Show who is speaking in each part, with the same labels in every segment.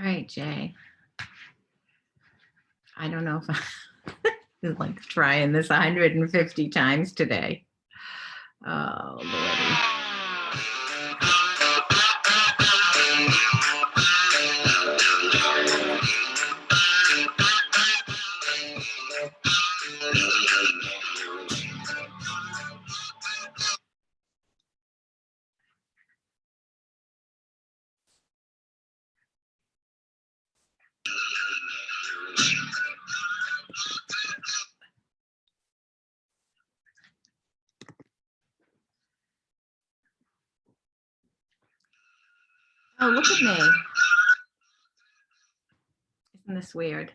Speaker 1: All right, Jay. I don't know if I'm like trying this 150 times today. Oh, Lordy. Oh, look at me. Isn't this weird?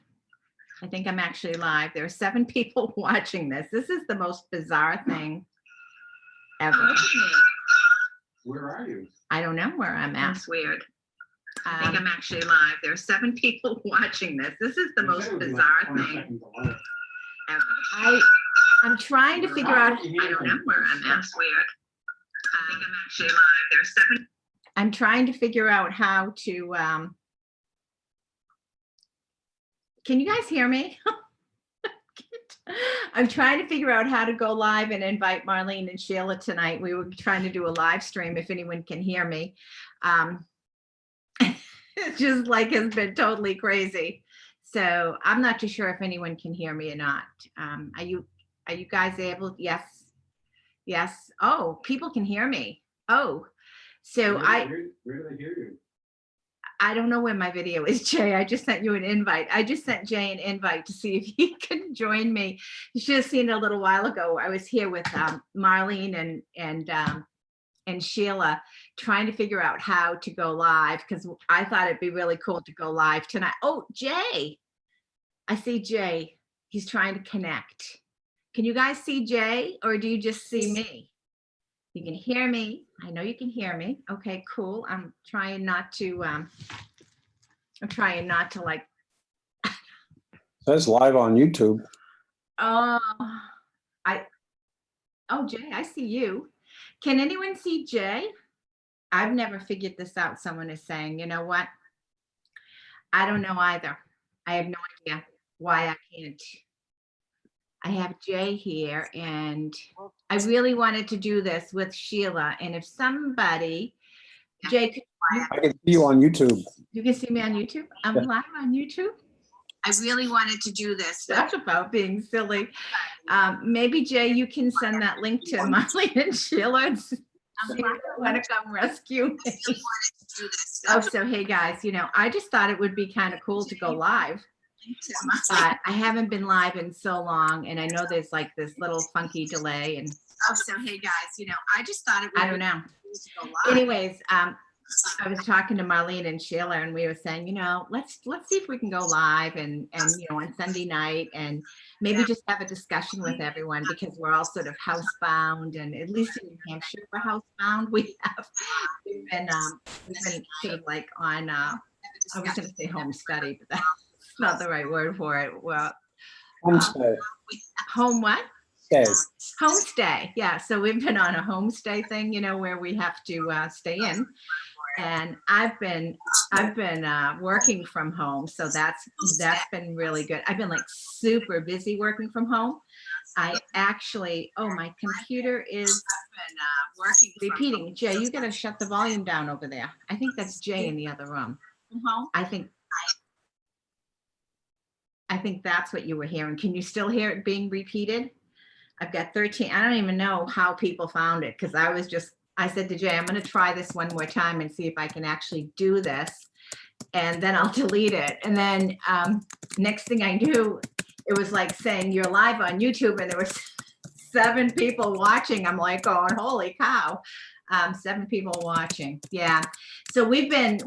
Speaker 1: I think I'm actually live. There are 7 people watching this. This is the most bizarre thing ever. Oh, look at me.
Speaker 2: Where are you?
Speaker 1: I don't know where I'm at. It's weird. I think I'm actually live. There are 7 people watching this. This is the most bizarre thing ever. I'm trying to figure out. I don't know where I'm at. It's weird. I think I'm actually live. There are 7. I'm trying to figure out how to. Can you guys hear me? I'm trying to figure out how to go live and invite Marlene and Shelia tonight. We were trying to do a live stream if anyone can hear me. It's just like has been totally crazy. So I'm not too sure if anyone can hear me or not. Are you guys able? Yes. Yes. Oh, people can hear me. Oh, so
Speaker 2: where do they hear you?
Speaker 1: I don't know where my video is, Jay. I just sent you an invite. I just sent Jay an invite to see if he could join me. You should have seen it a little while ago. I was here with Marlene and Shelia trying to figure out how to go live because I thought it'd be really cool to go live tonight. Oh, Jay. I see Jay. He's trying to connect. Can you guys see Jay or do you just see me? You can hear me. I know you can hear me. Okay, cool. I'm trying not to like.
Speaker 3: Says live on YouTube.
Speaker 1: Oh, Jay, I see you. Can anyone see Jay? I've never figured this out. Someone is saying, you know what? I don't know either. I have no idea why I can't. I have Jay here and I really wanted to do this with Shelia. And if somebody, Jay,
Speaker 3: I can see you on YouTube.
Speaker 1: You can see me on YouTube? I'm live on YouTube. I really wanted to do this. That's about being silly. Maybe Jay, you can send that link to Marlene and Shelia and see if they want to come rescue me. Oh, so hey guys, I just thought it would be kind of cool to go live. But I haven't been live in so long, and I know there's like this little funky delay. And so hey guys, I just thought it would. I don't know. Anyways, I was talking to Marlene and Shelia, and we were saying, let's see if we can go live and on Sunday night, and maybe just have a discussion with everyone because we're all sort of housebound, and at least in New Hampshire we're housebound. We've been sort of like on. I was going to say home study, but that's not the right word for it. Well,
Speaker 3: Homestay.
Speaker 1: Home what?
Speaker 3: Stay.
Speaker 1: Homestay. Yeah. So we've been on a homestay thing, where we have to stay in. And I've been working from home. So that's been really good. I've been like super busy working from home. I actually, my computer is working. Repeating. Jay, you got to shut the volume down over there. I think that's Jay in the other room. I think that's what you were hearing. Can you still hear it being repeated? I've got 13. I don't even know how people found it because I said to Jay, I'm going to try this one more time and see if I can actually do this. And then I'll delete it. And then next thing I knew, it was like saying you're live on YouTube and there were 7 people watching. I'm like, oh, holy cow. 7 people watching. Yeah. So we've been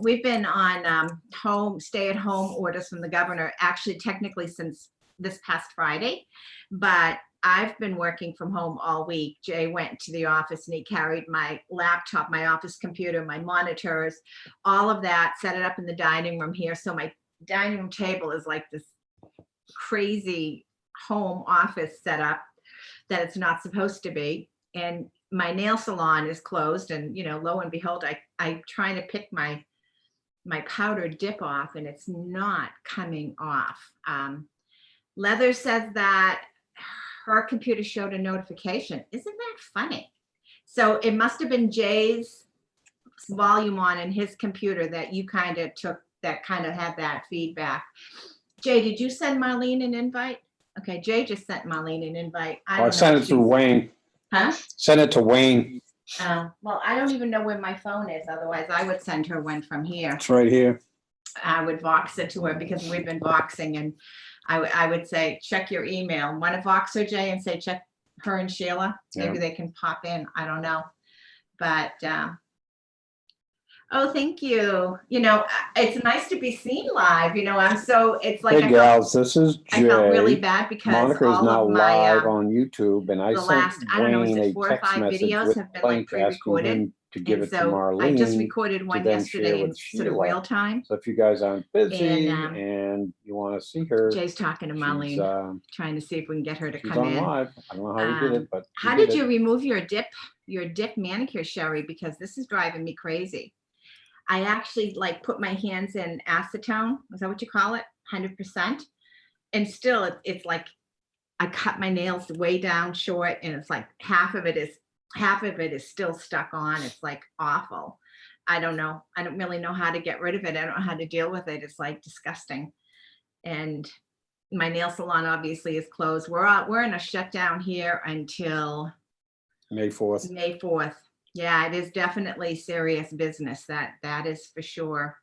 Speaker 1: on stay-at-home orders from the governor, actually technically since this past Friday, but I've been working from home all week. Jay went to the office and he carried my laptop, my office computer, my monitors, all of that, set it up in the dining room here. So my dining room table is like this crazy home office setup that it's not supposed to be. And my nail salon is closed, and lo and behold, I'm trying to pick my my powder dip off and it's not coming off. Leather says that her computer showed a notification. Isn't that funny? So it must have been Jay's volume on in his computer that you kind of took, that kind of had that feedback. Jay, did you send Marlene an invite? Okay, Jay just sent Marlene an invite.
Speaker 3: I sent it to Wayne.
Speaker 1: Huh?
Speaker 3: Send it to Wayne.
Speaker 1: Well, I don't even know where my phone is. Otherwise, I would send her one from here.
Speaker 3: It's right here.
Speaker 1: I would Vox it to her because we've been Voxing, and I would say, check your email. Want to Vox her, Jay, and say, check her and Sheila? Maybe they can pop in. I don't know. But, oh, thank you. You know, it's nice to be seen live. You know, it's like,
Speaker 3: Hey gals, this is Jay.
Speaker 1: I felt really bad because
Speaker 3: Monica is
Speaker 1: all
Speaker 3: now
Speaker 1: of my,
Speaker 3: live on YouTube, and I
Speaker 1: the
Speaker 3: sent
Speaker 1: last, I don't know, is
Speaker 3: Wayne
Speaker 1: it
Speaker 3: a
Speaker 1: 4 or
Speaker 3: text
Speaker 1: 5
Speaker 3: message
Speaker 1: videos
Speaker 3: with
Speaker 1: have been
Speaker 3: a
Speaker 1: like
Speaker 3: link asking
Speaker 1: pre-recorded.
Speaker 3: him to give
Speaker 1: And
Speaker 3: it to
Speaker 1: so
Speaker 3: Marlene.
Speaker 1: I just recorded one
Speaker 3: then
Speaker 1: yesterday
Speaker 3: share
Speaker 1: in
Speaker 3: with
Speaker 1: sort of
Speaker 3: Sheila.
Speaker 1: real time.
Speaker 3: So if you guys aren't busy
Speaker 1: And,
Speaker 3: and you want to see her,
Speaker 1: Jay's talking to
Speaker 3: she's,
Speaker 1: Marlene, trying to see if we can get her to
Speaker 3: she's
Speaker 1: come
Speaker 3: on
Speaker 1: in.
Speaker 3: live. I don't know how we did it, but we
Speaker 1: How did
Speaker 3: it.
Speaker 1: you remove your dip manicure, Sherry? Because this is driving me crazy. I actually like put my hands in acetone. Is that what you call it? 100%. And still it's like I cut my nails way down short, and it's like half of it is still stuck on. It's like awful. I don't know. I don't really know how to get rid of it. I don't know how to deal with it. It's like disgusting. And my nail salon obviously is closed. We're in a shutdown here until
Speaker 3: May 4th.
Speaker 1: May 4th. Yeah, it is definitely serious business. That is for sure,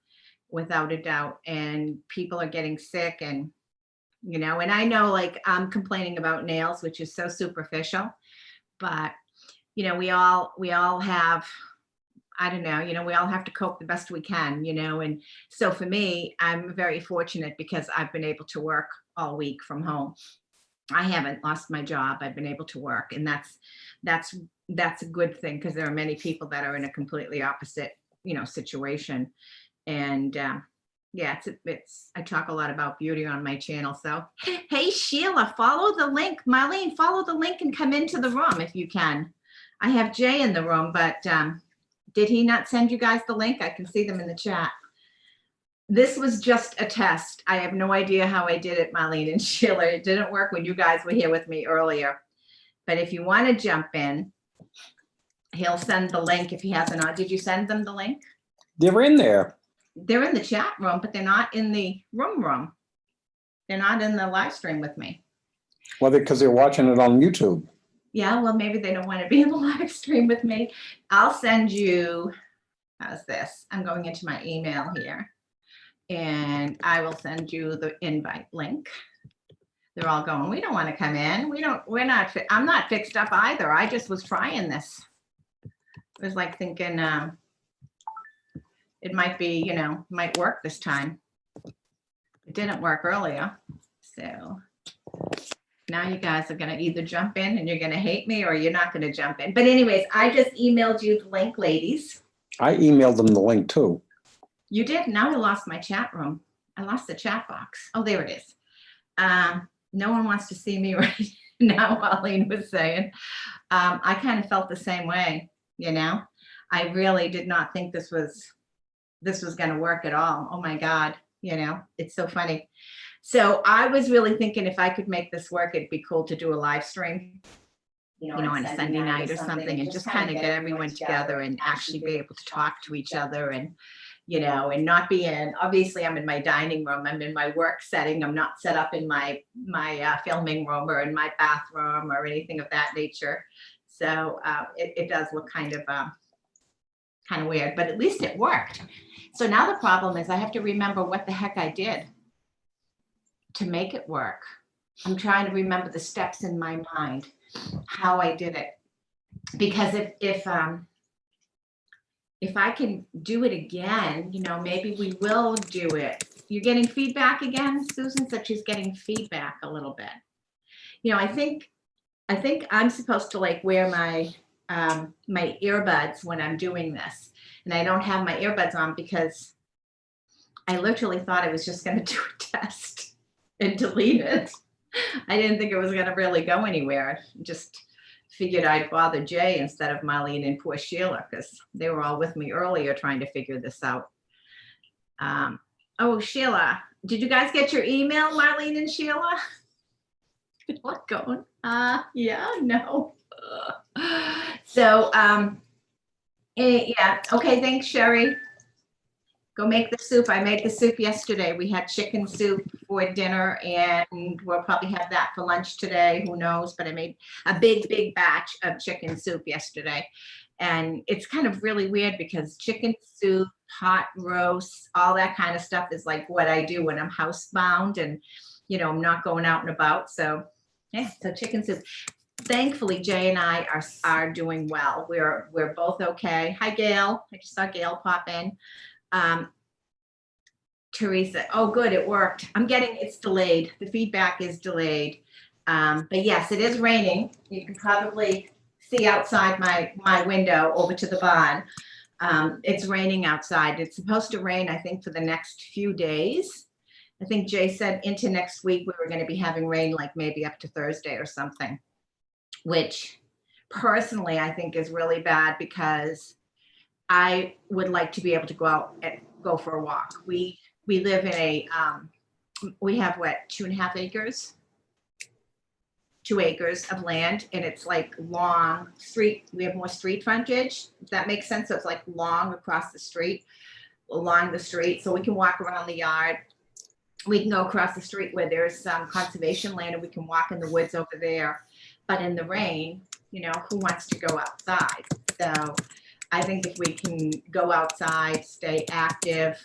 Speaker 1: without a doubt. And people are getting sick, and you know, and I know, like, I'm complaining about nails, which is so superficial, but you know, we all have, I don't know, you know, we all have to cope the best we can, you know. And so for me, I'm very fortunate because I've been able to work all week from home. I haven't lost my job. I've been able to work, and that's a good thing, because there are many people that are in a completely opposite, you know, situation. And yeah, I talk a lot about beauty on my channel. So hey, Sheila, follow the link. Marlene, follow the link and come into the room if you can. I have Jay in the room, but did he not send you guys the link? I can see them in the chat. This was just a test. I have no idea how I did it, Marlene and Sheila. It didn't work when you guys were here with me earlier. But if you want to jump in, he'll send the link if he hasn't. Did you send them the link?
Speaker 3: They're in there.
Speaker 1: They're in the chat room, but they're not in the room. They're not in the live stream with me.
Speaker 3: Well, because they're watching it on YouTube.
Speaker 1: Yeah, well, maybe they don't want to be in the live stream with me. I'll send you, how's this? I'm going into my email here, and I will send you the invite link. They're all going, we don't want to come in. I'm not fixed up either. I just was trying this. It was like thinking it might be, you know, might work this time. It didn't work earlier. So now you guys are going to either jump in and you're going to hate me, or you're not going to jump in. But anyways, I just emailed you the link, ladies.
Speaker 3: I emailed them the link too.
Speaker 1: You did? Now I lost my chat room. I lost the chat box. Oh, there it is. No one wants to see me right now, Marlene was saying. I kind of felt the same way, you know. I really did not think this was going to work at all. Oh my God, you know, it's so funny. So I was really thinking if I could make this work, it'd be cool to do a live stream, you know, on a Sunday night or something, and just kind of get everyone together and actually be able to talk to each other, and, you know, and not be in, obviously I'm in my dining room, I'm in my work setting, I'm not set up in my filming room or in my bathroom or anything of that nature. So it does look kind of weird, but at least it worked. So now the problem is I have to remember what the heck I did to make it work. I'm trying to remember the steps in my mind, how I did it. Because if I can do it again, you know, maybe we will do it. You're getting feedback again? Susan said she's getting feedback a little bit. You know, I think I'm supposed to like wear my my earbuds when I'm doing this, and I don't have my earbuds on because I literally thought I was just going to do a test and delete it. I didn't think it was going to really go anywhere. Just figured I'd bother Jay instead of Marlene and poor Sheila, because they were all with me earlier trying to figure this out. Oh, Sheila, did you guys get your email, Marlene and Sheila? What going? Yeah, no. So, yeah, okay, thanks, Sherry. Go make the soup. I made the soup yesterday. We had chicken soup for dinner and we'll probably have that for lunch today. Who knows? But I made a big batch of chicken soup yesterday. And it's kind of really weird because chicken soup, hot roasts, all that kind of stuff is like what I do when I'm housebound and, you know, I'm not going out and about. So yeah, so chicken soup. Thankfully, Jay and I are doing well. We're both okay. Hi, Gail. I just saw Gail pop in. Teresa, oh, good, it worked. It's delayed. The feedback is delayed. But yes, it is raining. You can probably see outside my window over to the barn. It's raining outside. It's supposed to rain, I think, for the next few days. I think Jay said into next week we were going to be having rain like maybe up to Thursday or something, which personally I think is really bad because I would like to be able to go out and go for a walk. We live in a, we have what, 2.5 acres? 2 acres of land, and it's like long street. We have more street frontage, if that makes sense. So it's like long across the street, along the street. So we can walk around the yard. We can go across the street where there's some conservation land and we can walk in the woods over there. But in the rain, you know, who wants to go outside? So I think if we can go outside, stay active,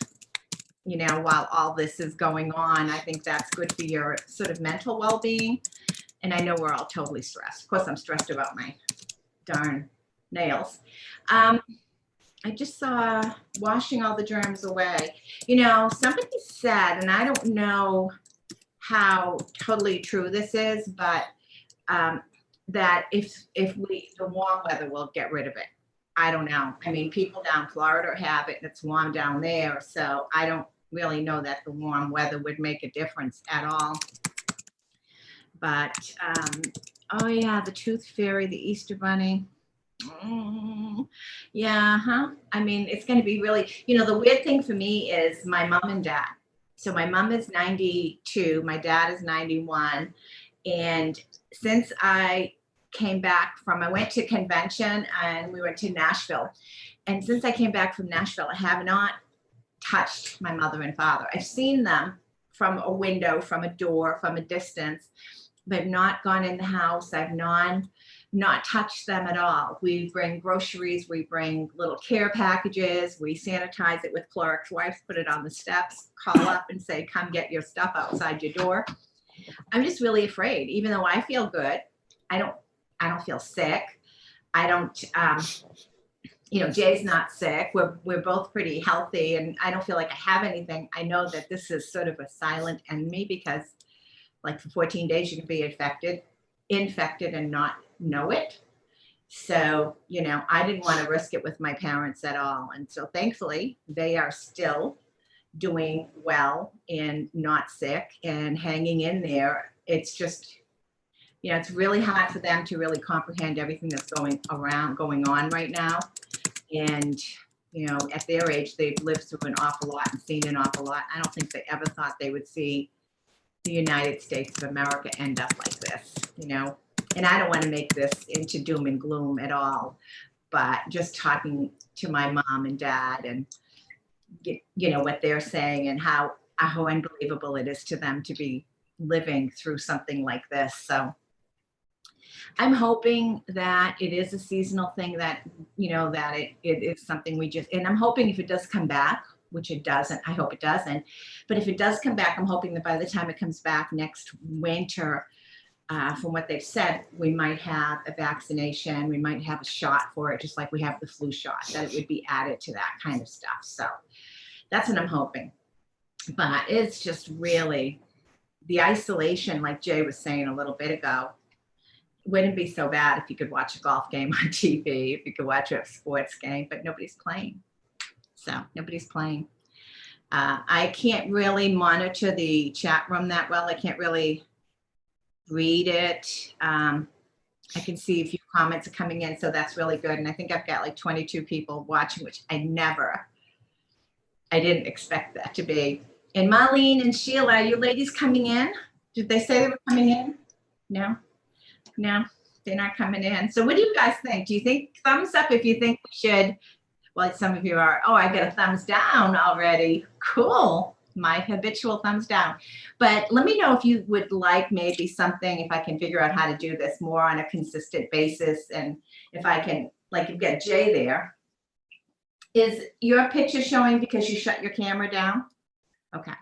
Speaker 1: you know, while all this is going on, I think that's good for your sort of mental well-being. And I know we're all totally stressed. Of course, I'm stressed about my darn nails. I just saw washing all the germs away. You know, somebody said, and I don't know how totally true this is, but that if the warm weather will get rid of it. I don't know. I mean, people down Florida have it and it's warm down there. So I don't really know that the warm weather would make a difference at all. But, oh yeah, the Tooth Fairy, the Easter Bunny. Yeah, huh? I mean, it's going to be really, you know, the weird thing for me is my mom and dad. So my mom is 92, my dad is 91. And since I came back I went to convention and we went to Nashville. And since I came back from Nashville, I have not touched my mother and father. I've seen them from a window, from a door, from a distance, but I've not gone in the house. I've not touched them at all. We bring groceries, we bring little care packages, we sanitize it with Clorox wipes, put it on the steps, call up and say, come get your stuff outside your door. I'm just really afraid, even though I feel good. I don't feel sick. I don't, you know, Jay's not sick. We're both pretty healthy and I don't feel like I have anything. I know that this is sort of a silent enemy because like for 14 days you can be infected and not know it. So, you know, I didn't want to risk it with my parents at all. And so thankfully they are still doing well and not sick and hanging in there. It's just, you know, it's really hard for them to really comprehend everything that's going on right now. And, you know, at their age, they've lived through an awful lot and seen an awful lot. I don't think they ever thought they would see the United States of America end up like this, you know. And I don't want to make this into doom and gloom at all, but just talking to my mom and dad and, you know, what they're saying and how unbelievable it is to them to be living through something like this. So I'm hoping that it is a seasonal thing, that, you know, that it is something we just, and I'm hoping if it does come back, which it doesn't, I hope it doesn't, but if it does come back, I'm hoping that by the time it comes back next winter, from what they've said, we might have a vaccination, we might have a shot for it, just like we have the flu shot, that it would be added to that kind of stuff. So that's what I'm hoping. But it's just really the isolation, like Jay was saying a little bit ago. It wouldn't be so bad if you could watch a golf game on TV, if you could watch a sports game, but nobody's playing. So nobody's playing. I can't really monitor the chat room that well. I can't really read it. I can see a few comments are coming in, so that's really good. And I think I've got like 22 people watching, which I never I didn't expect that to be. And Marlene and Sheila, are you ladies coming in? Did they say they were coming in? No? No, they're not coming in. So what do you guys think? Do you think thumbs up if you think we should? Well, some of you are, oh, I got a thumbs down already. Cool. My habitual thumbs down. But let me know if you would like maybe something, if I can figure out how to do this more on a consistent basis. And if I can, like, you've got Jay there. Is your picture showing because you shut your camera down? Okay.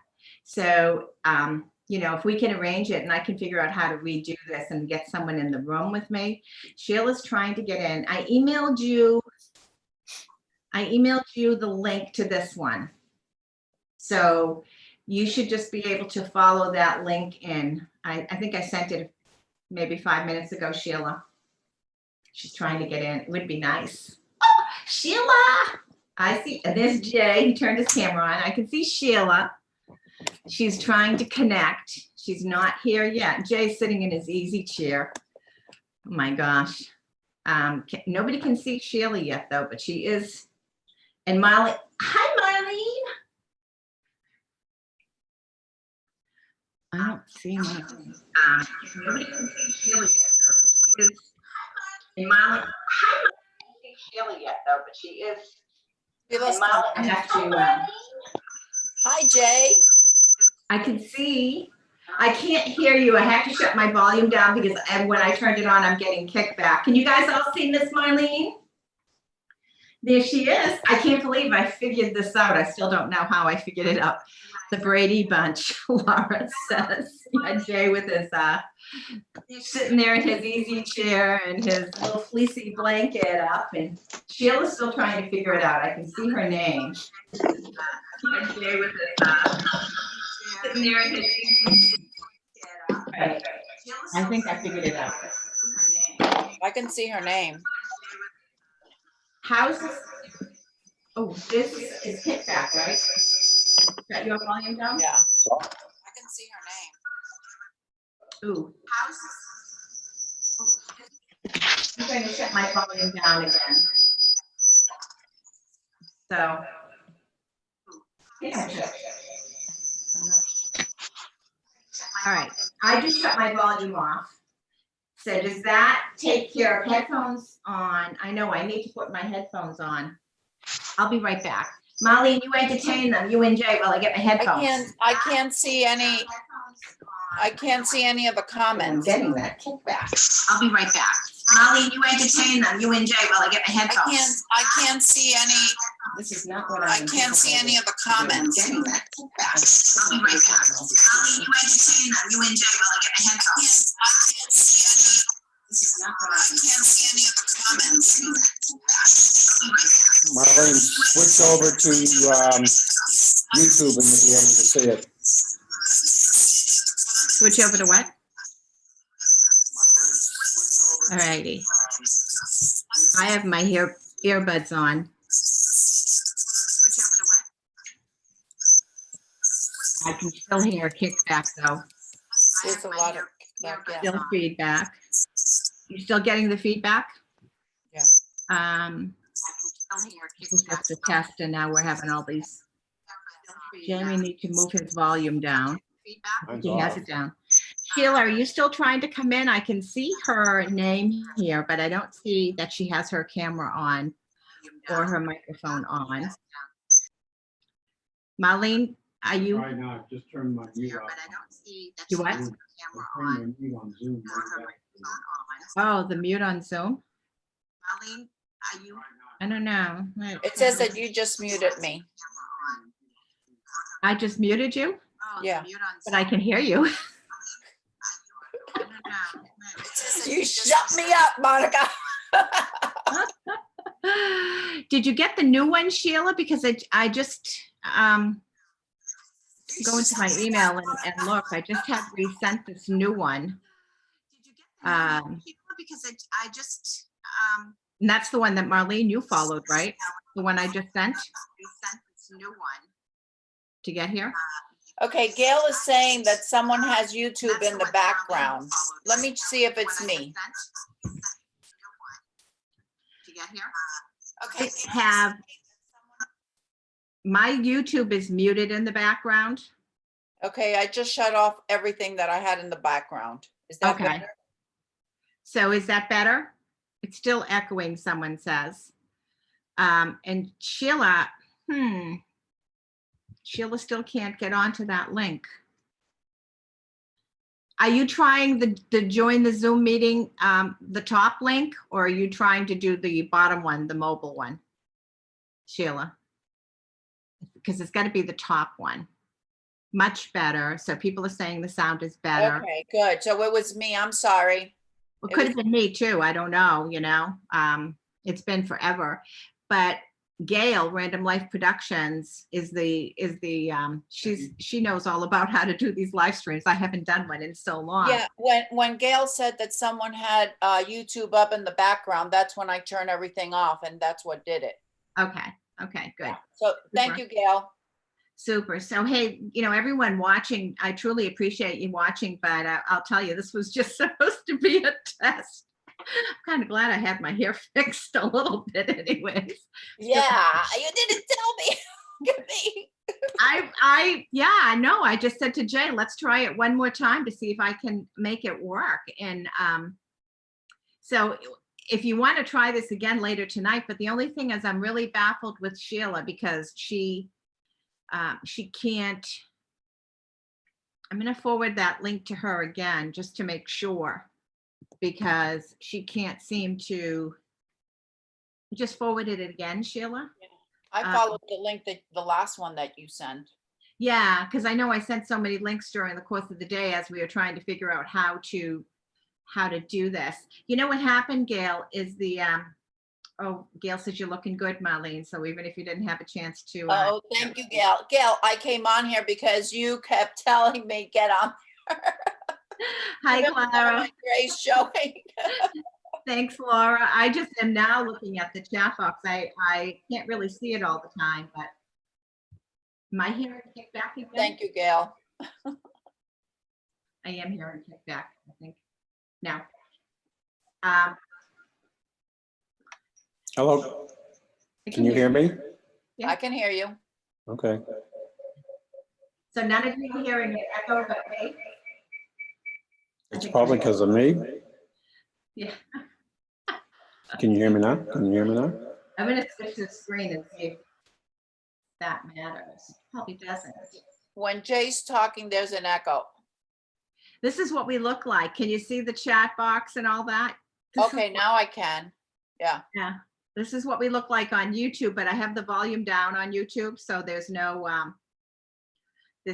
Speaker 1: So, you know, if we can arrange it and I can figure out how to redo this and get someone in the room with me. Sheila's trying to get in. I emailed you the link to this one. So you should just be able to follow that link in. I think I sent it maybe 5 minutes ago, Sheila. She's trying to get in. It would be nice. Oh, Sheila! I see, and there's Jay. He turned his camera on. I can see Sheila. She's trying to connect. She's not here yet. Jay's sitting in his easy chair. Oh my gosh. Nobody can see Sheila yet though, but she is. And Marlene, hi Marlene. I don't see Marlene. Nobody can see Sheila yet though. She is. And Marlene, hi Marlene. I don't see Sheila yet though, but she is. And Marlene, I have to.
Speaker 4: Hi, Jay.
Speaker 1: I can see. I can't hear you. I have to shut my volume down because when I turned it on, I'm getting kickback. Can you guys all see Miss Marlene? There she is. I can't believe I figured this out. I still don't know how I figured it out. The Brady Bunch, Laura says. Yeah, Jay with his, sitting there in his easy chair and his little fleecy blanket up. And Sheila's still trying to figure it out. I can see her name. Yeah, Jay with his, sitting there in his easy chair. Right. I think I figured it out.
Speaker 4: I can see her name.
Speaker 1: How's this? Oh, this is kickback, right? Got your volume down?
Speaker 4: Yeah. I can see her name.
Speaker 1: Ooh. How's this? I'm going to shut my volume down again. So. Yeah. All right. I just shut my volume off. So does that take care of headphones on? I know I need to put my headphones on. I'll be right back. Molly, you entertain them, you and Jay, while I get my headphones.
Speaker 4: I can't see any of the
Speaker 1: I'm
Speaker 4: comments.
Speaker 1: getting that kickback. I'll be right back. Molly, you entertain them, you and Jay, while I get my headphones.
Speaker 4: I can't see any.
Speaker 1: This is not what
Speaker 4: I can't see any of the comments.
Speaker 1: I'm getting that kickback. I'll be right back. Molly, you entertain them, you and Jay, while I get my headphones.
Speaker 4: I can't see any.
Speaker 1: This is not what
Speaker 4: I can't see any of the comments.
Speaker 3: Marlene, switch over to YouTube and you'll be able to see it.
Speaker 1: Switch over to what? All righty. I have my earbuds on. Switch over to what? I can still hear a kickback though.
Speaker 4: There's a lot of
Speaker 1: Still feedback. You still getting the feedback?
Speaker 4: Yeah.
Speaker 1: This is just a test and now we're having all these. Jamie needs to move his volume down.
Speaker 3: Mine's
Speaker 1: He has
Speaker 3: off.
Speaker 1: it down. Sheila, are you still trying to come in? I can see her name here, but I don't see that she has her camera on or her microphone on. Marlene, are you?
Speaker 2: Right now, I just turned my mute off.
Speaker 1: You what?
Speaker 2: I turned my mute on Zoom.
Speaker 1: Oh, the mute on Zoom? I don't know.
Speaker 4: It says that you just muted me.
Speaker 1: I just muted you,
Speaker 4: Yeah.
Speaker 1: but I can hear you.
Speaker 4: You shut me up, Monica.
Speaker 1: Did you get the new one, Sheila? Because I just go into my email and look. I just had resent this new one. And that's the one that Marlene, you followed, right? The one I just sent? To get here?
Speaker 4: Okay, Gail is saying that someone has YouTube in the background. Let me see if it's me. Okay.
Speaker 1: my YouTube is muted in the background.
Speaker 4: Okay, I just shut off everything that I had in the background. Is that
Speaker 1: Okay.
Speaker 4: better?
Speaker 1: So is that better? It's still echoing, someone says. And Sheila, Sheila still can't get onto that link. Are you trying the join the Zoom meeting, the top link, or are you trying to do the bottom one, the mobile one, Sheila? Because it's got to be the top one. Much better. So people are saying the sound is better.
Speaker 4: Okay, good. So it was me. I'm sorry.
Speaker 1: It
Speaker 4: It
Speaker 1: could
Speaker 4: was-
Speaker 1: have been me too. I don't know, it's been forever. But Gail, Random Life Productions she knows all about how to do these live streams. I haven't done one in so long.
Speaker 4: Yeah, when Gail said that someone had YouTube up in the background, that's when I turned everything off, and that's what did it.
Speaker 1: Okay, good.
Speaker 4: So thank
Speaker 1: Super.
Speaker 4: you, Gail.
Speaker 1: Super. So, hey, everyone watching, I truly appreciate you watching, but I'll tell you, this was just supposed to be a test. I'm kind of glad I had my hair fixed a little bit anyways.
Speaker 4: Yeah, you didn't tell me. Look at me.
Speaker 1: I know. I just said to Jay, let's try it one more time to see if I can make it work. And so if you want to try this again later tonight, but the only thing is I'm really baffled with Sheila because she can't. I'm going to forward that link to her again just to make sure, because she can't seem to. Just forwarded it again, Sheila.
Speaker 4: I followed the link the last one that you sent.
Speaker 1: Yeah, because I know I sent so many links during the course of the day as we were trying to figure out how to do this. You know what happened, Gail, is Gail says you're looking good, Marlene. So even if you didn't have a chance to.
Speaker 4: Oh, thank you, Gail. Gail, I came on here because you kept telling me get on.
Speaker 1: Hi,
Speaker 4: Even though
Speaker 1: Clara.
Speaker 4: my gray's showing.
Speaker 1: Thanks, Laura. I just am now looking at the chat box. I can't really see it all the time, but am I hearing kickback again?
Speaker 4: Thank you, Gail.
Speaker 1: I am hearing kickback, I think. No.
Speaker 3: Hello,
Speaker 1: I
Speaker 3: can you hear me?
Speaker 1: Yeah.
Speaker 4: I can hear you.
Speaker 3: Okay.
Speaker 1: So none of you are hearing it echo but me?
Speaker 3: It's probably because of me.
Speaker 1: Yeah.
Speaker 3: Can you hear me now? Can you hear me now?
Speaker 1: I'm gonna switch the screen and see if that matters. Probably doesn't.
Speaker 4: When Jay's talking, there's an echo.
Speaker 1: This is what we look like. Can you see the chat box and all that? This is
Speaker 4: Okay, now I can. Yeah.
Speaker 1: Yeah, this is what we look like on YouTube, but I have the volume down on YouTube, so there's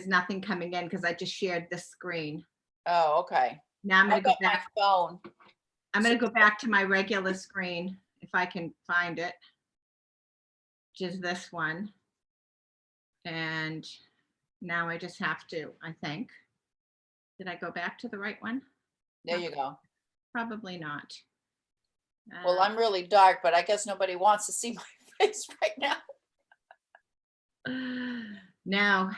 Speaker 1: nothing coming in because I just shared this screen.
Speaker 4: Oh, okay.
Speaker 1: Now I'm
Speaker 4: I've
Speaker 1: gonna go
Speaker 4: got my
Speaker 1: back.
Speaker 4: phone.
Speaker 1: I'm gonna go back to my regular screen if I can find it, which is this one. And now I just have to, I think. Did I go back to the right one?
Speaker 4: There you go.
Speaker 1: Probably not.
Speaker 4: Well, I'm really dark, but I guess nobody wants to see my face right now.
Speaker 1: No,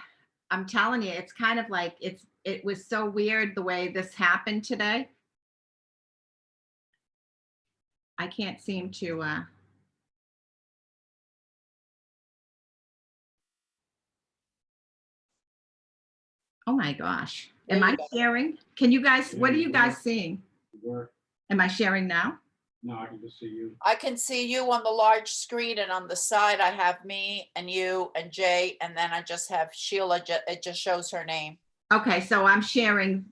Speaker 1: I'm telling you, it's kind of like it was so weird the way this happened today. I can't seem to oh my gosh. Am
Speaker 4: There you
Speaker 1: I
Speaker 4: go.
Speaker 1: sharing? Can you guys, what are
Speaker 2: Yeah,
Speaker 1: you guys seeing?
Speaker 2: Work.
Speaker 1: Am I sharing now?
Speaker 2: No, I can just see you.
Speaker 4: I can see you on the large screen, and on the side I have me and you and Jay, and then I just have Sheila. It just shows her name.
Speaker 1: Okay, so I'm sharing.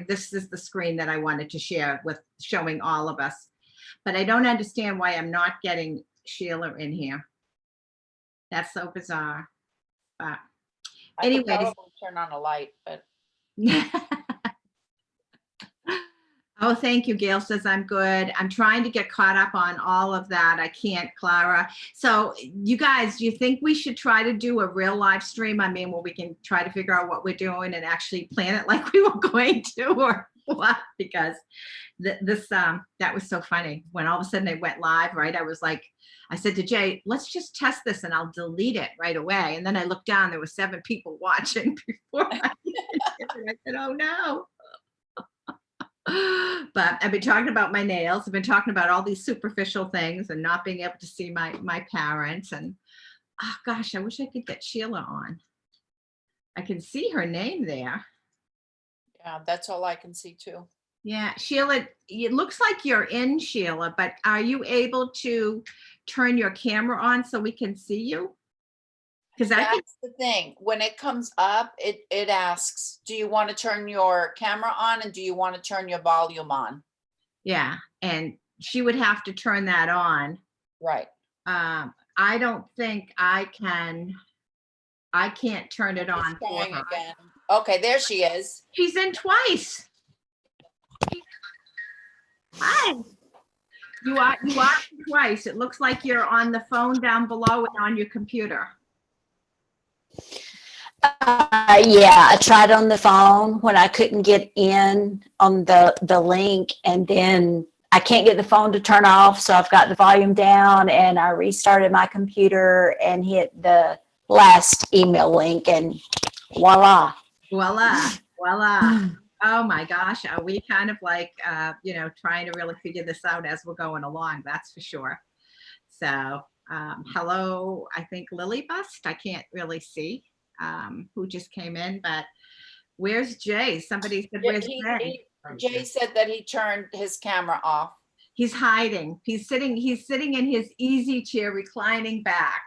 Speaker 1: This is the screen that I wanted to share with showing all of us. But I don't understand why I'm not getting Sheila in here. That's so bizarre. But
Speaker 4: I could
Speaker 1: anyways.
Speaker 4: probably turn on a light, but
Speaker 1: Oh, thank you. Gail says I'm good. I'm trying to get caught up on all of that. I can't, Clara. So you guys, do you think we should try to do a real live stream? I mean, where we can try to figure out what we're doing and actually plan it like we were going to, or what? Because that was so funny when all of a sudden they went live, right? I said to Jay, let's just test this and I'll delete it right away. And then I looked down, there were 7 people watching before I said, oh no. But I've been talking about my nails. I've been talking about all these superficial things and not being able to see my parents. And Oh, gosh, I wish I could get Sheila on. I can see her name there.
Speaker 4: Yeah, that's all I can see too.
Speaker 1: Yeah, Sheila, it looks like you're in, Sheila, but are you able to turn your camera on so we can see you? Because I can,
Speaker 4: That's the thing. When it comes up, it asks, do you want to turn your camera on and do you want to turn your volume on?
Speaker 1: yeah, and she would have to turn that on.
Speaker 4: Right.
Speaker 1: I don't think I can't turn it on
Speaker 4: It's
Speaker 1: for
Speaker 4: trying
Speaker 1: her.
Speaker 4: again. Okay, there she is.
Speaker 1: She's in twice. Hi. You are twice. It looks like you're on the phone down below and on your computer.
Speaker 5: Yeah, I tried on the phone when I couldn't get in on the link, and then I can't get the phone to turn off, so I've got the volume down, and I restarted my computer and hit the last email link, and voila.
Speaker 1: Voila, voila. Oh my gosh, are we kind of like, trying to really figure this out as we're going along, that's for sure. So, hello, I think Lily Bust, I can't really see who just came in, but where's Jay? Somebody said, where's Jay?
Speaker 4: Jay said that he turned his camera off.
Speaker 1: He's hiding. He's sitting in his easy chair, reclining back.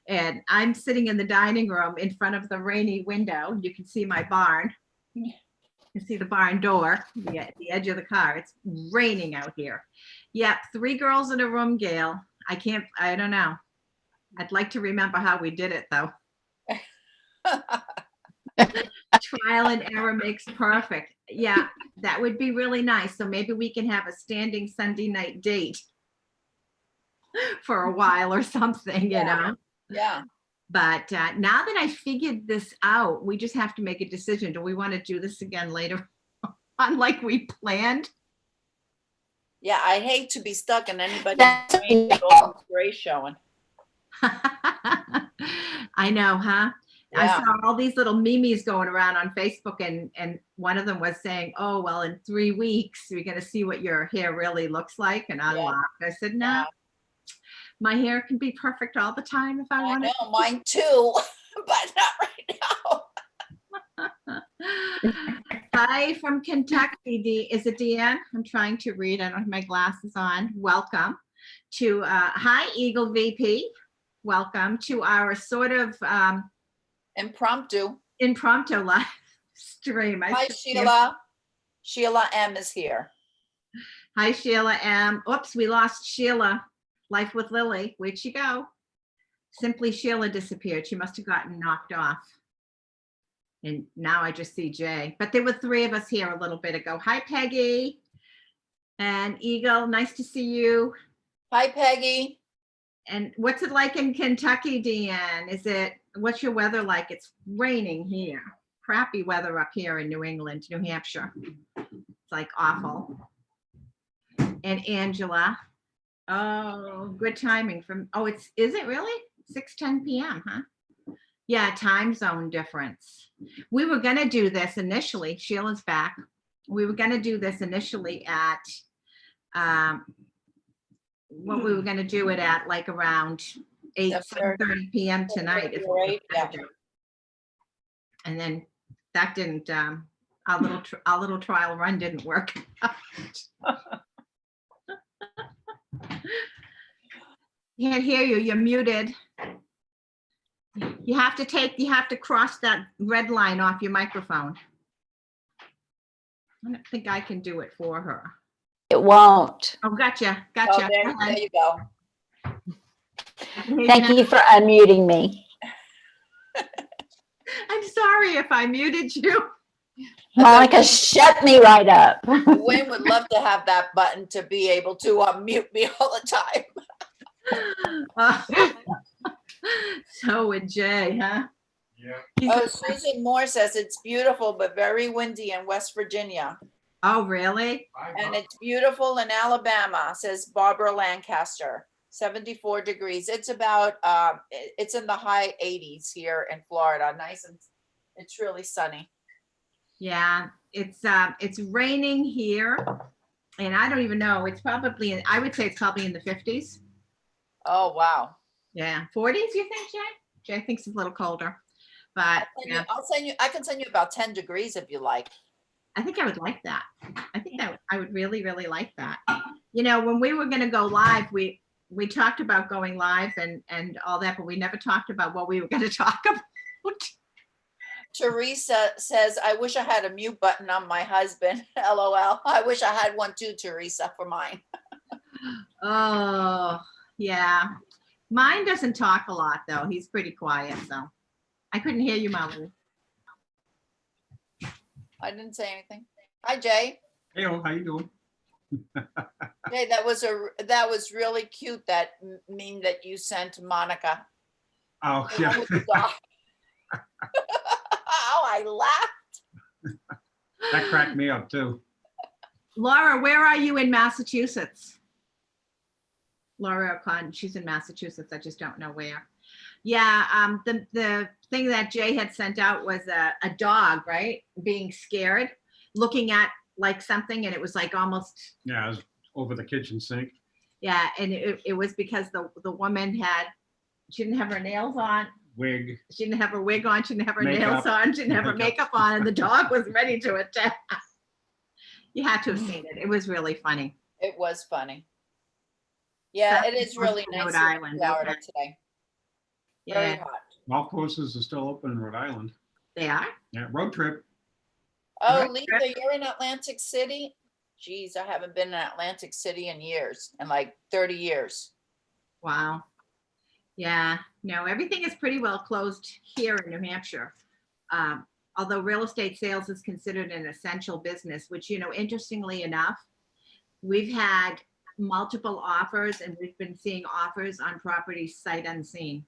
Speaker 1: And I'm sitting in the dining room in front of the rainy window. You can see my barn. You can see the barn door, the edge of the car. It's raining out here. Yeah, 3 girls in a room, Gail. I don't know. I'd like to remember how we did it though. Trial and error makes perfect. Yeah, that would be really nice. So maybe we can have a standing Sunday night date for a while or something, you know?
Speaker 4: Yeah.
Speaker 1: But now that I figured this out, we just have to make a decision. Do we want to do this again later on like we planned?
Speaker 4: Yeah, I hate to be stuck in anybody's
Speaker 5: That's
Speaker 4: brain with all this gray showing.
Speaker 1: I know, huh? I
Speaker 4: Yeah.
Speaker 1: saw all these little memes going around on Facebook, and one of them was saying, oh, well, in 3 weeks, we're going to see what your hair really looks like. And I
Speaker 4: Yeah.
Speaker 1: laughed. I said, no,
Speaker 4: Yeah.
Speaker 1: my hair can be perfect all the time if I
Speaker 4: I
Speaker 1: want
Speaker 4: know, mine too, but not right now.
Speaker 1: Hi from Kentucky. Is it Deanne? I'm trying to read. I don't have my glasses on. Welcome to, hi, Eagle VP. Welcome to our sort of
Speaker 4: Impromptu.
Speaker 1: impromptu live stream.
Speaker 4: Hi, Sheila. Sheila M is here.
Speaker 1: Hi, Sheila M. Oops, we lost Sheila. Life with Lily. Where'd she go? Simply Sheila disappeared. She must have gotten knocked off. And now I just see Jay. But there were 3 of us here a little bit ago. Hi, Peggy. And Eagle, nice to see you.
Speaker 4: Hi, Peggy.
Speaker 1: And what's it like in Kentucky, Deanne? What's your weather like? It's raining here. Crappy weather up here in New England, New Hampshire. It's like awful. And Angela. Oh, good timing is it really? 6:10 p.m., huh? Yeah, time zone difference. We were gonna do this initially, Sheila's back. We were gonna do this initially at, what we were gonna do it at like around 7:30 p.m. tonight. Is what we were
Speaker 4: Yeah.
Speaker 1: gonna do. And then that didn't, our little trial run didn't work. Can't hear you, you're muted. You have to cross that red line off your microphone. I don't think I can do it for her.
Speaker 5: It won't.
Speaker 1: Oh, gotcha.
Speaker 4: Oh, there you go.
Speaker 5: Thank you for unmuting me.
Speaker 1: I'm sorry if I muted you.
Speaker 5: Monica, shut me right up.
Speaker 4: Wayne would love to have that button to be able to unmute me all the time.
Speaker 1: So would Jay, huh?
Speaker 2: Yeah.
Speaker 4: Oh, Susan Moore says it's beautiful, but very windy in West Virginia.
Speaker 1: Oh, really?
Speaker 4: And it's beautiful in Alabama, says Barbara Lancaster, 74 degrees. It's about, it's in the high 80s here in Florida. Nice, and it's really sunny.
Speaker 1: Yeah, it's raining here. And I don't even know, I would say it's probably in the 50s.
Speaker 4: Oh, wow.
Speaker 1: Yeah, 40s, you think, Jay? Jay thinks it's a little colder, but yeah,
Speaker 4: I can send you about 10 degrees if you like.
Speaker 1: I think I would like that. I think that I would really, really like that. You know, when we were going to go live, we talked about going live and all that, but we never talked about what we were going to talk about.
Speaker 4: Teresa says, I wish I had a mute button on my husband. LOL. I wish I had one too, Teresa, for mine.
Speaker 1: Oh, yeah. Mine doesn't talk a lot, though. He's pretty quiet, so I couldn't hear you, Marlene.
Speaker 4: I didn't say anything. Hi, Jay.
Speaker 2: Hey, how you doing?
Speaker 4: Jay, that was really cute, that meme that you sent to Monica.
Speaker 2: Oh,
Speaker 4: The one with the dog. Oh, I laughed.
Speaker 2: that cracked me up too.
Speaker 1: Laura, where are you in Massachusetts? Laura O'Connor, she's in Massachusetts. I just don't know where. Yeah, the thing that Jay had sent out was a dog, right? Being scared, looking at like something, and it was like almost.
Speaker 2: Yeah, I was over the kitchen sink.
Speaker 1: Yeah, and it was because the woman she didn't have her nails on.
Speaker 2: Wig.
Speaker 1: She didn't have her wig on. She didn't have her
Speaker 2: Makeup.
Speaker 1: nails on. She didn't have her makeup on, and the dog was ready to attack. You had to have seen it. It was really funny.
Speaker 4: It was funny. Yeah, it is really nice
Speaker 1: Rhode
Speaker 4: here in
Speaker 1: Island,
Speaker 4: Florida
Speaker 1: okay.
Speaker 4: today. Very
Speaker 1: Yeah,
Speaker 4: hot.
Speaker 2: Golf courses are still open in Rhode Island.
Speaker 1: they are.
Speaker 2: Yeah, road trip.
Speaker 4: Oh,
Speaker 1: Right.
Speaker 4: Lisa, you're in Atlantic City? Geez, I haven't been in Atlantic City in years, in like 30 years.
Speaker 1: Wow. Yeah, no, everything is pretty well closed here in New Hampshire. Although real estate sales is considered an essential business, which, interestingly enough, we've had multiple offers and we've been seeing offers on properties sight unseen.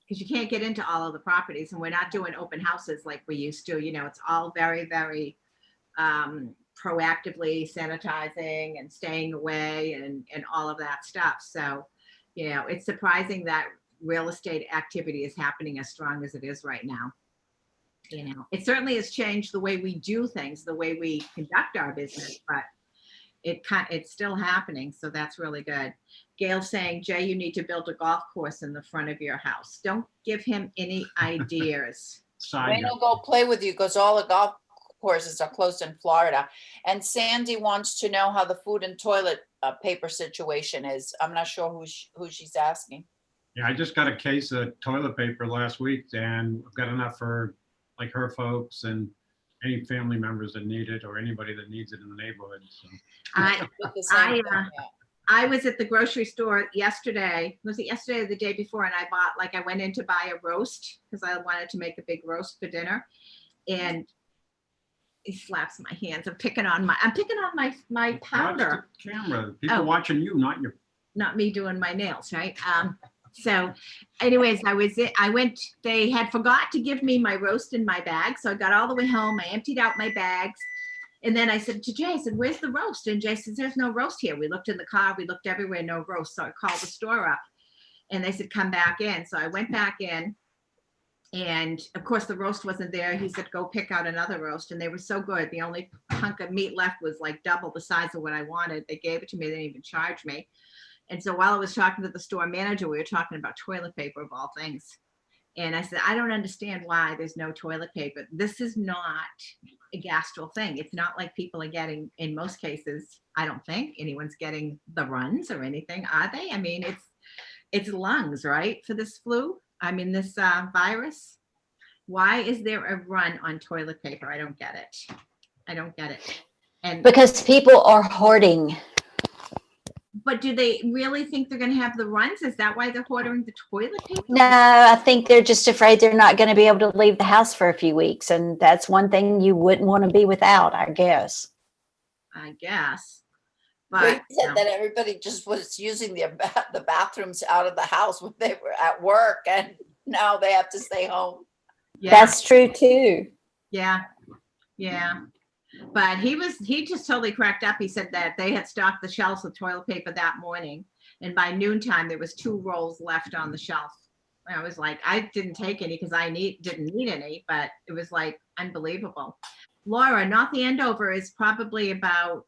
Speaker 1: Because you can't get into all of the properties and we're not doing open houses like we used to. It's all very, very proactively sanitizing and staying away and all of that stuff. So, it's surprising that real estate activity is happening as strong as it is right now. It certainly has changed the way we do things, the way we conduct our business, but it's still happening. So that's really good. Gail's saying, Jay, you need to build a golf course in the front of your house. Don't give him any ideas.
Speaker 2: Side
Speaker 4: Wayne will go play with you because all the golf courses are closed in Florida. And Sandy wants to know how the food and toilet paper situation is. I'm not sure who she's asking.
Speaker 2: Yeah, I just got a case of toilet paper last week and I've got enough for like her folks and any family members that need it or anybody that needs it in the neighborhood. So.
Speaker 1: I was at the grocery store yesterday. Was it yesterday or the day before? And I went in to buy a roast because I wanted to make a big roast for dinner. And he slaps my hands. I'm picking on my powder.
Speaker 2: Watch the camera. People watching you, not your.
Speaker 1: Not me doing my nails, right? So anyways, they had forgot to give me my roast in my bag. So I got all the way home. I emptied out my bags. And then I said to Jay, I said, where's the roast? And Jay says, there's no roast here. We looked in the car, we looked everywhere, no roast. So I called the store up and they said, come back in. So I went back in and of course the roast wasn't there. He said, go pick out another roast. And they were so good. The only hunk of meat left was like double the size of what I wanted. They gave it to me. They didn't even charge me. And so while I was talking to the store manager, we were talking about toilet paper of all things. And I said, I don't understand why there's no toilet paper. This is not a gastral thing. It's not like people are getting, in most cases, I don't think anyone's getting the runs or anything, are they? I mean, it's lungs, right, for this flu? I mean, this virus. Why is there a run on toilet paper? I don't get it. I don't get it. And
Speaker 5: Because people are hoarding.
Speaker 1: but do they really think they're going to have the runs? Is that why they're hoarding the toilet paper?
Speaker 5: No, I think they're just afraid they're not going to be able to leave the house for a few weeks. And that's one thing you wouldn't want to be without, I guess.
Speaker 1: I guess.
Speaker 4: Wayne
Speaker 1: But
Speaker 4: said that everybody just was using the bathrooms out of the house when they were at work and now they have to stay home.
Speaker 1: yeah,
Speaker 5: That's true too.
Speaker 1: yeah. But he just totally cracked up. He said that they had stocked the shelves with toilet paper that morning. And by noontime, there was 2 rolls left on the shelf. And I was like, I didn't take any because I didn't need any, but it was like unbelievable. Laura, North Andover is probably about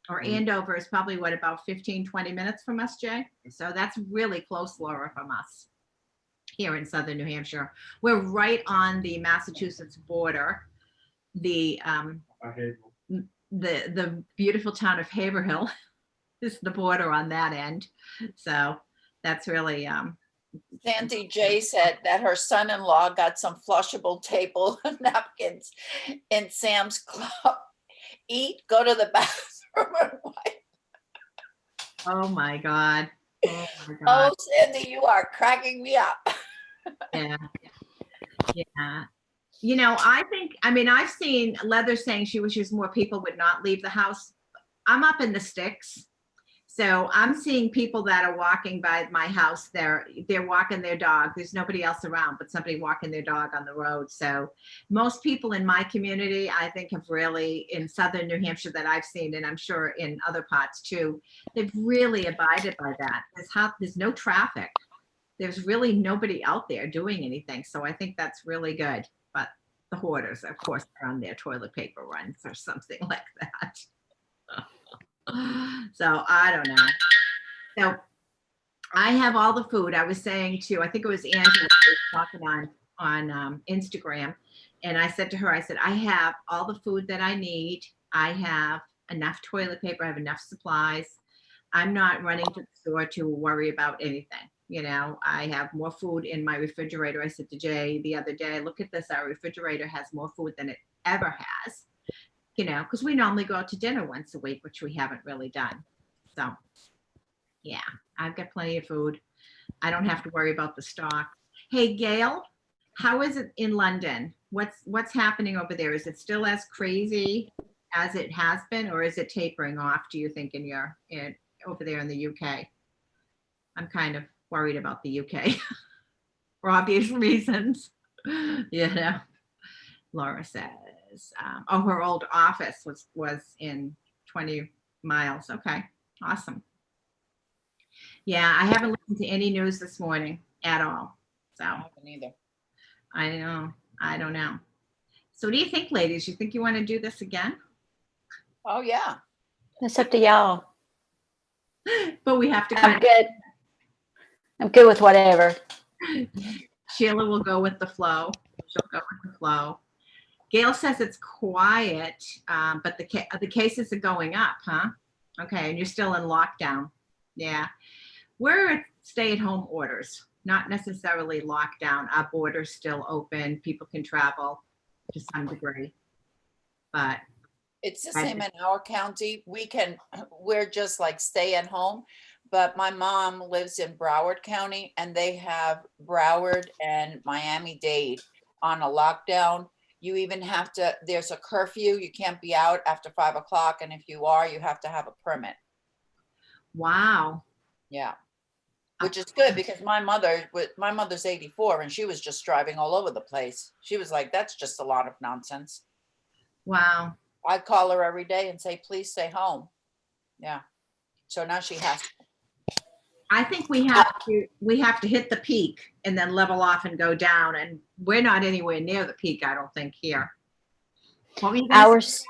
Speaker 1: or Andover is probably what, about 15, 20 minutes from us, Jay? So that's really close, Laura, from us here in southern New Hampshire. We're right on the Massachusetts border. The beautiful town of Haverhill is the border on that end. So that's really
Speaker 4: Sandy J said that her son-in-law got some flushable table napkins in Sam's Club. Eat, go to the bathroom and wipe.
Speaker 1: oh my God. Oh my God.
Speaker 4: Oh, Sandy, you are cracking me up.
Speaker 1: Yeah. Yeah. You know, I've seen Leather saying she wishes more people would not leave the house. I'm up in the sticks. So I'm seeing people that are walking by my house. They're walking their dog. There's nobody else around, but somebody walking their dog on the road. So most people in my community, I think, have really, in southern New Hampshire that I've seen, and I'm sure in other parts too, they've really abided by that. There's no traffic. There's really nobody out there doing anything. So I think that's really good. But the hoarders, of course, are on their toilet paper runs or something like that. So I don't know. So I have all the food. I was saying to, I think it was Angela who was talking on Instagram, and I said to her, I said, I have all the food that I need. I have enough toilet paper. I have enough supplies. I'm not running to the store to worry about anything. You know, I have more food in my refrigerator. I said to Jay the other day, look at this. Our refrigerator has more food than it ever has. You know, because we normally go out to dinner once a week, which we haven't really done. So, yeah, I've got plenty of food. I don't have to worry about the stock. Hey, Gail, how is it in London? What's happening over there? Is it still as crazy as it has been, or is it tapering off, do you think, over there in the UK? I'm kind of worried about the UK for obvious reasons. You know, Laura says. Her old office was in 20 miles. Okay, awesome. Yeah, I haven't listened to any news this morning at all. So
Speaker 4: I haven't either.
Speaker 1: I don't know. So what do you think, ladies? You think you want to do this again?
Speaker 4: Oh, yeah.
Speaker 5: It's up to y'all.
Speaker 1: But we have to
Speaker 5: I'm good. I'm good with whatever.
Speaker 1: Sheila will go with the flow. She'll go with the flow. Gail says it's quiet, but the cases are going up, huh? Okay, and you're still in lockdown. Yeah. We're at stay-at-home orders, not necessarily lockdown. Our border's still open. People can travel to some degree. But
Speaker 4: It's the same in our county. We're just like stay at home. But my mom lives in Broward County, and they have Broward and Miami-Dade on a lockdown. You even there's a curfew. You can't be out after 5 o'clock. And if you are, you have to have a permit.
Speaker 1: wow.
Speaker 4: Yeah. Which is good because my mother's 84 and she was just driving all over the place. She was like, that's just a lot of nonsense.
Speaker 1: Wow.
Speaker 4: I'd call her every day and say, please stay home. Yeah. So now she has to.
Speaker 1: I think we have to hit the peak and then level off and go down. And we're not anywhere near the peak, I don't think, here. What were you gonna say?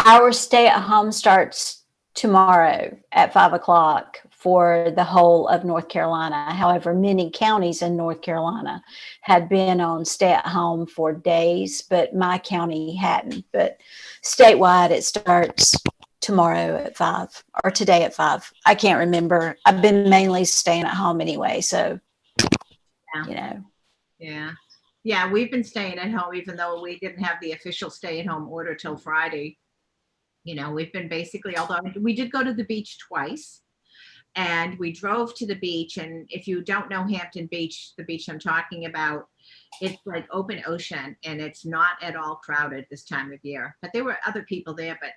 Speaker 5: Our stay-at-home starts tomorrow at 5 o'clock for the whole of North Carolina. However, many counties in North Carolina had been on stay-at-home for days, but my county hadn't. But statewide, it starts tomorrow at 5 or today at 5. I can't remember. I've been mainly staying at home anyway, so
Speaker 1: Yeah.
Speaker 5: you know.
Speaker 1: Yeah, we've been staying at home even though we didn't have the official stay-at-home order till Friday. You know, we've been basically, although we did go to the beach twice, and we drove to the beach. And if you don't know Hampton Beach, the beach I'm talking about, it's like open ocean and it's not at all crowded this time of year. But there were other people there, but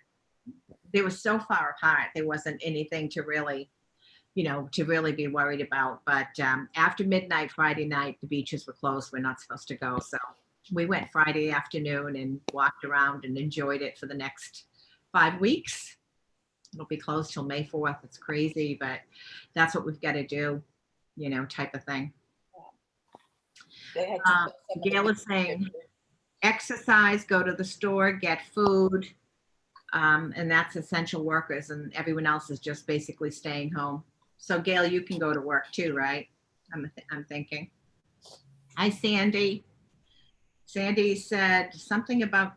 Speaker 1: they were so far apart, there wasn't anything to really be worried about. But after midnight Friday night, the beaches were closed. We're not supposed to go. So we went Friday afternoon and walked around and enjoyed it for the next 5 weeks. It'll be closed till May 4th. It's crazy, but that's what we've got to do, type of thing.
Speaker 4: They had to put
Speaker 1: Gail is saying exercise, go to the store, get food. And that's essential workers, and everyone else is just basically staying home. So Gail, you can go to work too, right? I'm thinking. Hi, Sandy. Sandy said something about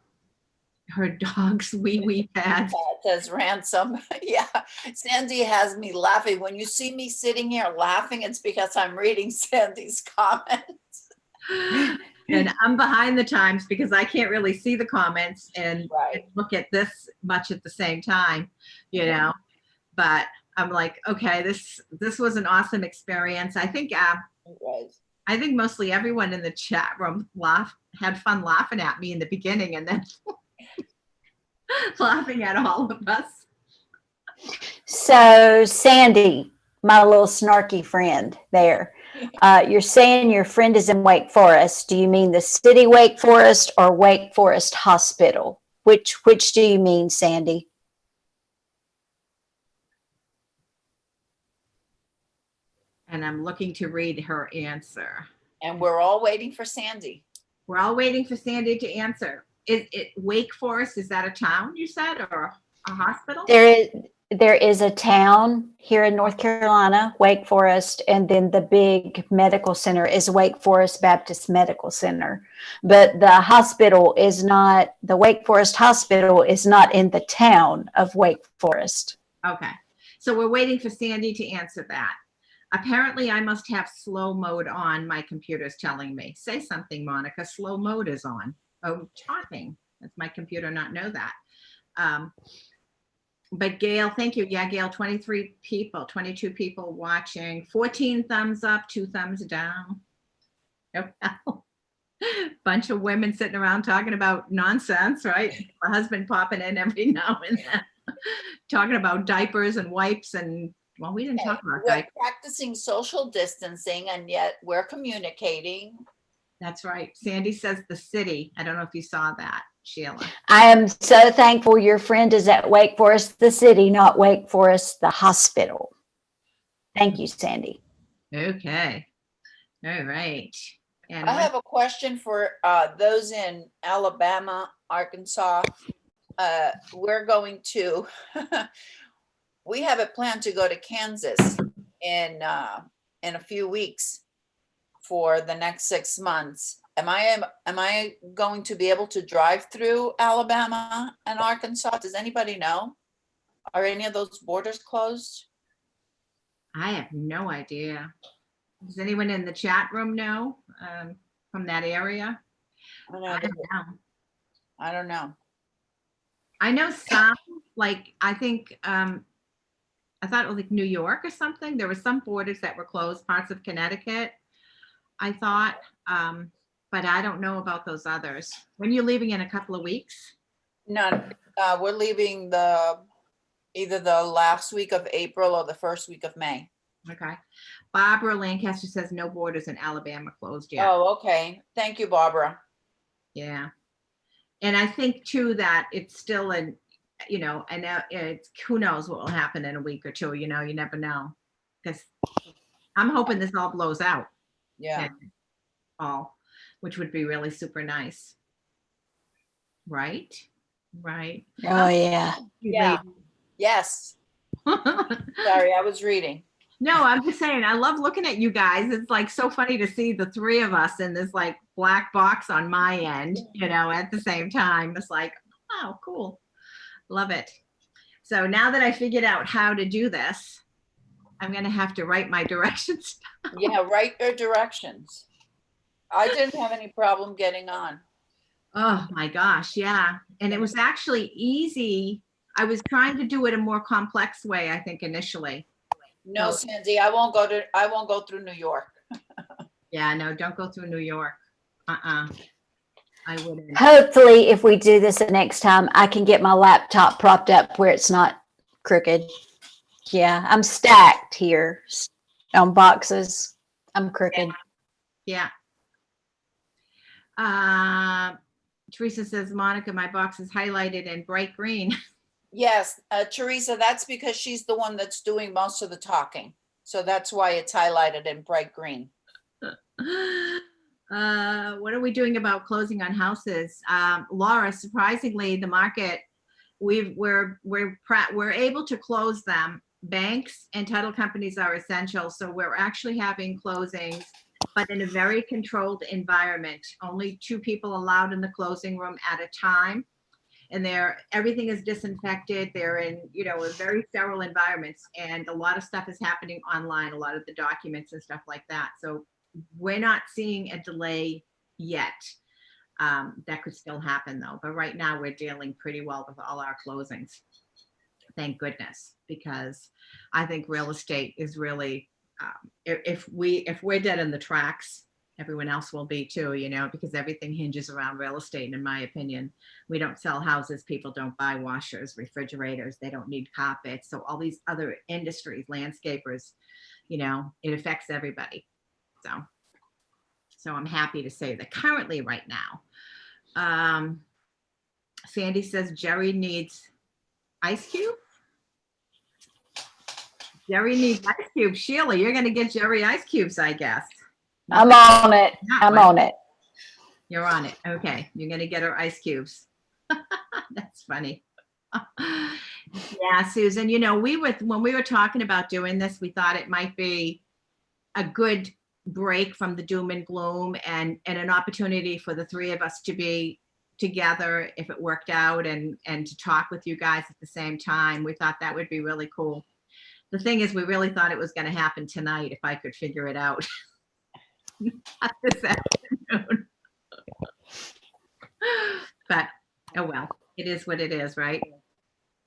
Speaker 1: her dog's wee pads.
Speaker 4: Says ransom. Yeah, Sandy has me laughing. When you see me sitting here laughing, it's because I'm reading Sandy's comments.
Speaker 1: And I'm behind the times because I can't really see the comments and
Speaker 4: Right.
Speaker 1: look at this much at the same time, you know. But I'm like, okay, this was an awesome experience. I think
Speaker 4: Right.
Speaker 1: I think mostly everyone in the chat room had fun laughing at me in the beginning, and then laughing at all of us.
Speaker 5: So Sandy, my little snarky friend there, you're saying your friend is in Wake Forest. Do you mean the city Wake Forest or Wake Forest Hospital? Which do you mean, Sandy?
Speaker 1: And I'm looking to read her answer.
Speaker 4: And we're all waiting for Sandy.
Speaker 1: We're all waiting for Sandy to answer. Is it Wake Forest? Is that a town you said, or a hospital?
Speaker 5: There is a town here in North Carolina, Wake Forest, and then the big medical center is Wake Forest Baptist Medical Center. But the hospital is not, the Wake Forest Hospital is not in the town of Wake Forest.
Speaker 1: Okay. So we're waiting for Sandy to answer that. Apparently I must have slow mode on, my computer's telling me. Say something, Monica. Slow mode is on. Oh, talking. Does my computer not know that? But Gail, thank you. Yeah, Gail, 22 people watching, 14 thumbs up, 2 thumbs down. Yep. Bunch of women sitting around talking about nonsense, right? My husband popping in every now and then, talking about diapers and wipes and, well, we didn't talk about
Speaker 4: We're
Speaker 1: diapers.
Speaker 4: practicing social distancing and yet we're communicating.
Speaker 1: That's right. Sandy says the city. I don't know if you saw that, Sheila.
Speaker 5: I am so thankful your friend is at Wake Forest, the city, not Wake Forest, the hospital. Thank you, Sandy.
Speaker 1: Okay. All right. And
Speaker 4: I have a question for those in Alabama, Arkansas. We're going to, we have a plan to go to Kansas in a few weeks for the next 6 months. Am I going to be able to drive through Alabama and Arkansas? Does anybody know? Are any of those borders closed?
Speaker 1: I have no idea. Does anyone in the chat room know from that area?
Speaker 4: I
Speaker 1: I don't know.
Speaker 4: I don't know.
Speaker 1: I know some, like, I think, I thought it was like New York or something. There were some borders that were closed, parts of Connecticut, I thought, but I don't know about those others. When are you leaving in a couple of weeks?
Speaker 4: None. We're leaving either the last week of April or the first week of May.
Speaker 1: Okay. Barbara Lancaster says no borders in Alabama closed yet.
Speaker 4: Oh, okay. Thank you, Barbara.
Speaker 1: Yeah. And I think too that it's still in, you know, and it's, who knows what will happen in a week or two, you know, you never know. Because I'm hoping this all blows out.
Speaker 4: Yeah.
Speaker 1: All, which would be really super nice. Right? Right.
Speaker 5: Oh, yeah.
Speaker 4: Yeah. Yes. Sorry, I was reading.
Speaker 1: No, I'm just saying, I love looking at you guys. It's like so funny to see the three of us in this like black box on my end, you know, at the same time. It's like, oh, cool. Love it. So now that I figured out how to do this, I'm going to have to write my directions.
Speaker 4: Yeah, write your directions. I didn't have any problem getting on.
Speaker 1: Oh my gosh, yeah. And it was actually easy. I was trying to do it a more complex way, I think, initially.
Speaker 4: No,
Speaker 1: So-
Speaker 4: Sandy, I won't go through New York.
Speaker 1: Yeah, no, don't go through New York. I wouldn't.
Speaker 5: Hopefully, if we do this the next time, I can get my laptop propped up where it's not crooked. Yeah, I'm stacked here on boxes. I'm crooked.
Speaker 1: Yeah. Teresa says, Monica, my box is highlighted in bright green.
Speaker 4: Yes, Teresa, that's because she's the one that's doing most of the talking. So that's why it's highlighted in bright green.
Speaker 1: What are we doing about closing on houses? Laura, surprisingly, the market we're able to close them. Banks and title companies are essential, so we're actually having closings, but in a very controlled environment. Only 2 people allowed in the closing room at a time. And everything is disinfected. They're in, a very sterile environments, and a lot of stuff is happening online, a lot of the documents and stuff like that. So we're not seeing a delay yet. That could still happen though. But right now we're dealing pretty well with all our closings. Thank goodness, because I think real estate is really, if we're dead in the tracks, everyone else will be too, because everything hinges around real estate. And in my opinion, we don't sell houses. People don't buy washers, refrigerators. They don't need carpets. So all these other industries, landscapers, it affects everybody. So I'm happy to say that currently right now, Sandy says Jerry needs ice cube. Jerry needs ice cubes. Sheila, you're going to get Jerry ice cubes, I guess.
Speaker 5: I'm on it. I'm on it.
Speaker 1: You're on it. Okay. You're going to get her ice cubes. That's funny. Yeah, Susan, when we were talking about doing this, we thought it might be a good break from the doom and gloom, and an opportunity for the 3 of us to be together if it worked out, and to talk with you guys at the same time. We thought that would be really cool. The thing is, we really thought it was going to happen tonight if I could figure it out. Not this afternoon. But oh well, it is what it is, right?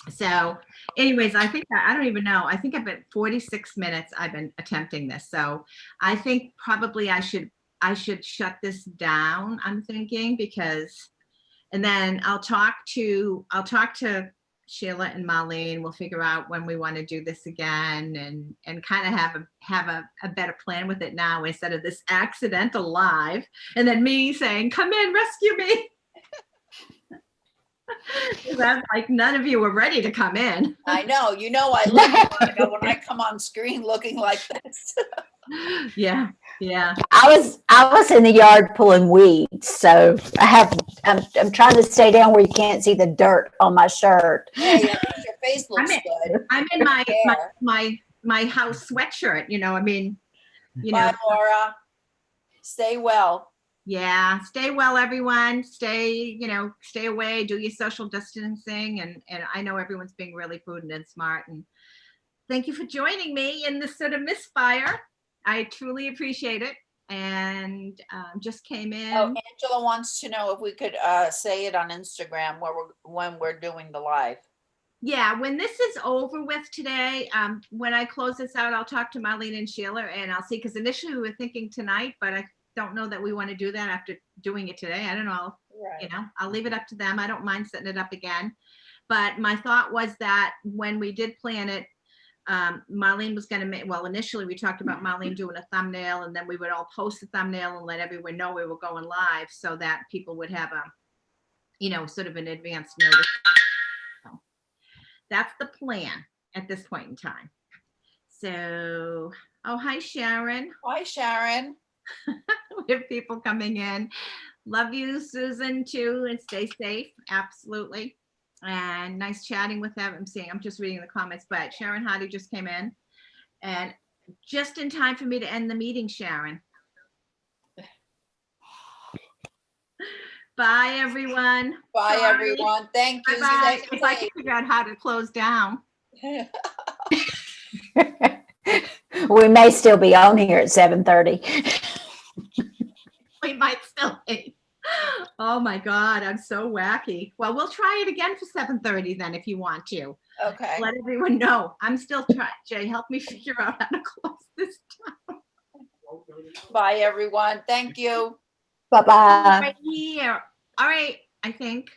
Speaker 1: So anyways, I don't even know. I think I've been 46 minutes I've been attempting this. So I think probably I should shut this down, I'm thinking, because, and then I'll talk to Sheila and Marlene. We'll figure out when we want to do this again, and kind of have a better plan with it now, instead of this accidental live and then me saying, come in, rescue me. That's like none of you were ready to come in.
Speaker 4: I know, I love you, Monica, when I come on screen looking like this.
Speaker 1: Yeah.
Speaker 5: I was in the yard pulling weeds, so I'm trying to stay down where you can't see the dirt on my shirt.
Speaker 4: Hey, at least your face looks good.
Speaker 1: I'm in my house sweatshirt,
Speaker 4: Bye, Laura. Stay well.
Speaker 1: Yeah, stay well, everyone. Stay away, do your social distancing, and I know everyone's being really prudent and smart. And thank you for joining me in this sort of misfire. I truly appreciate it. And just came in.
Speaker 4: Oh, Angela wants to know if we could say it on Instagram when we're doing the live.
Speaker 1: Yeah, when this is over with today, when I close this out, I'll talk to Marlene and Sheila, and I'll see, because initially we were thinking tonight, but I don't know that we want to do that after doing it today. I don't know.
Speaker 4: Right.
Speaker 1: I'll leave it up to them. I don't mind setting it up again. But my thought was that when we did plan it, Marlene was going to make, well, initially we talked about Marlene doing a thumbnail, and then we would all post the thumbnail and let everyone know we were going live, so that people would have a, sort of an advance notice. So that's the plan at this point in time. So, oh, hi, Sharon.
Speaker 4: Hi, Sharon.
Speaker 1: We have people coming in. Love you, Susan, too, and stay safe. Absolutely. And nice chatting with them. I'm just reading the comments, but Sharon Hardy just came in, and just in time for me to end the meeting, Sharon. Bye, everyone.
Speaker 4: Bye,
Speaker 1: Sorry.
Speaker 4: everyone. Thank you.
Speaker 1: Bye-bye. If I can figure out how to close down.
Speaker 5: We may still be on here at 7:30.
Speaker 1: We might still be. Oh my God, I'm so wacky. Well, we'll try it again for 7:30 then, if you want to.
Speaker 4: Okay.
Speaker 1: Let everyone know. I'm still trying. Jay, help me figure out how to close this down.
Speaker 4: Bye, everyone. Thank you.
Speaker 5: Bye-bye.
Speaker 1: Right here. All right, I think.